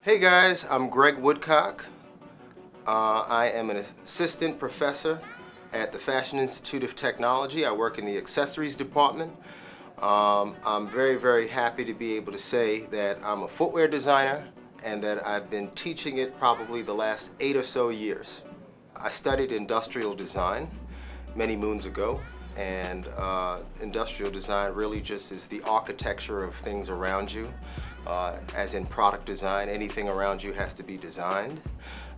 Hey guys, I'm Gregg Woodcock. I am an assistant professor at the Fashion Institute of Technology. I work in the accessories department. I'm very happy to be able to say that I'm a footwear designer and that I've been teaching it probably the last 8 or so years. I studied industrial design many moons ago, and industrial design really just is the architecture of things around you. As in product design, anything around you has to be designed.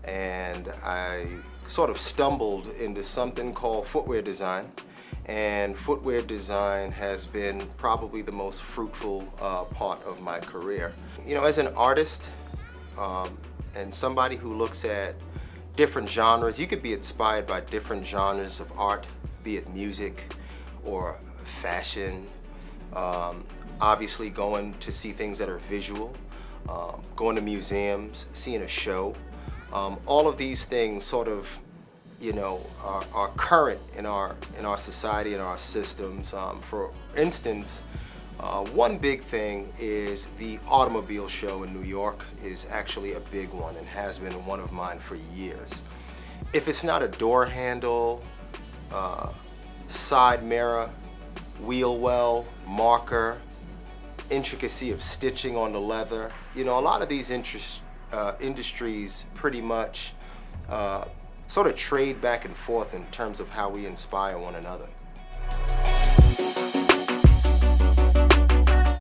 And I sort of stumbled into something called footwear design. And footwear design has been probably the most fruitful part of my career. You know, as an artist and somebody who looks at different genres, you could be inspired by different genres of art, be it music or fashion. Obviously going to see things that are visual, going to museums, seeing a show. All of these things sort of, you know, are current in our society and our systems. For instance, one big thing is the automobile show in New York is actually a big one and has been one of mine for years. If it's not a door handle, side mirror, wheel well, marker, intricacy of stitching on the leather, you know, a lot of these industries pretty much sort of trade back and forth in terms of how we inspire one another.